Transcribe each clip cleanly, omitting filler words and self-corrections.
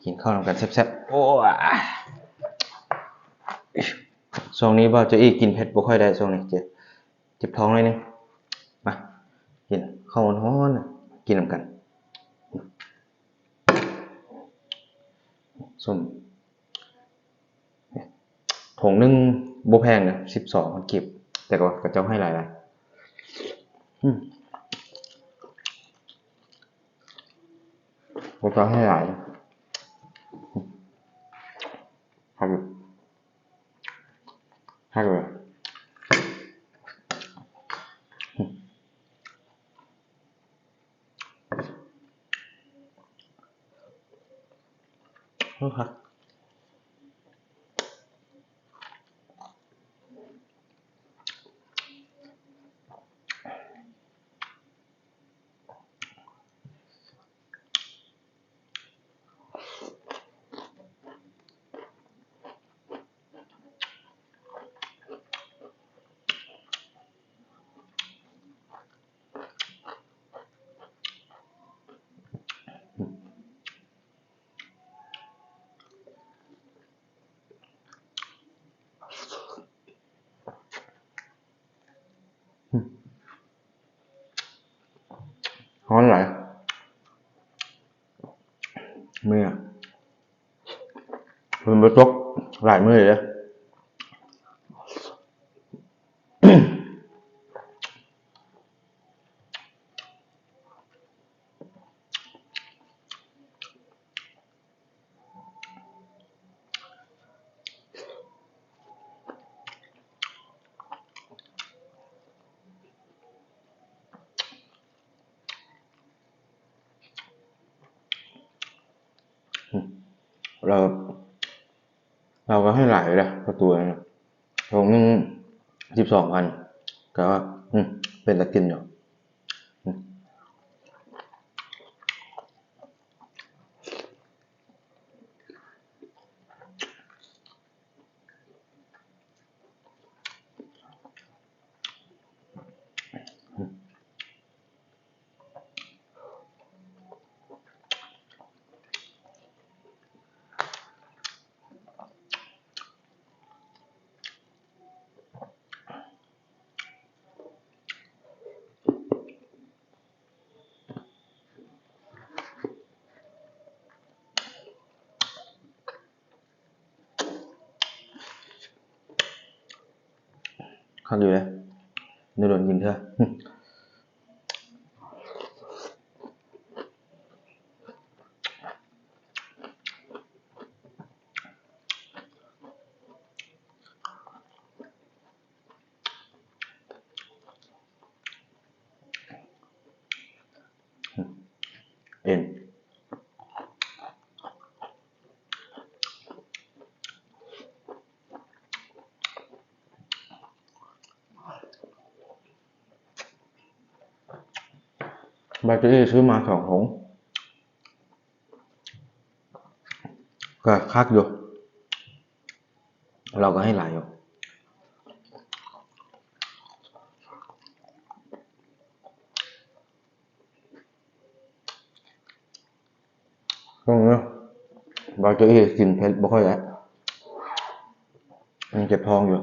กินข้าวนำกันแซ่บๆโอ้ช่วงนี้บ่จะอีกินเผ็ดบ่ค่อยได้ช่วงนี้เจ็บท้องเลยนี่มากินข้าวร้อนๆกินนำกันส้มถุงนึงบ่แพงนะ12มันเก็บแต่ก็เจ้าให้หลายๆเจ้าให้หลายครับให้เลยครับร้อนหลายมื้อเพิ่นบ่ตกหลายมื้อเลยเราก็ให้หลายเลยประตูนะถุงนึง12,000ก็เป็นตะกินอยู่คักอยู่เลยในโดนกินเถอะเอ็นแบตเตอรี่ซื้อมา2ถุงก็คักอยู่เราก็ให้หลายอยู่ตรงนี้แบตเตอรี่กินเผ็ดบ่ค่อยได้มันเจ็บท้องอยู่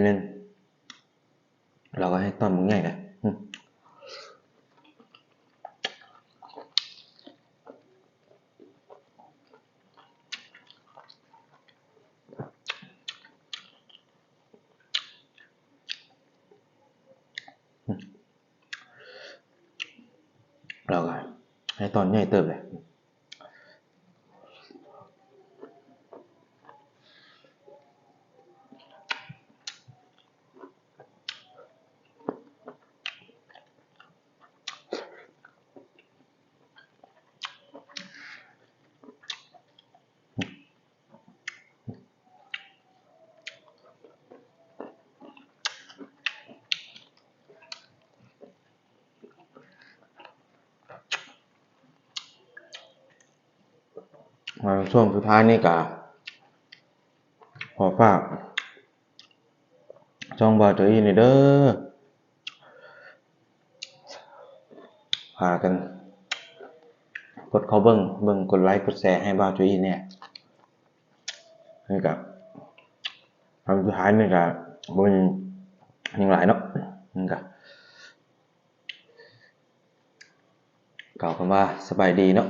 เล่นๆเราก็ให้ตอนมึงใหญ่นะเราก็ให้ตอนใหญ่เติบเลย ช่วงสุดท้ายนี่ก็ขอฝากช่องบ่าวโจอี้นี่เด้อพากันกดเข้าเบิ่งกดไลค์กดแชร์ให้บ่าวโจอี้เนี่ยนี่ก็คำสุดท้ายนี่ก็บ่มีหยังหลายเนาะนี่ก็กล่าวคำว่าสบายดีเนาะ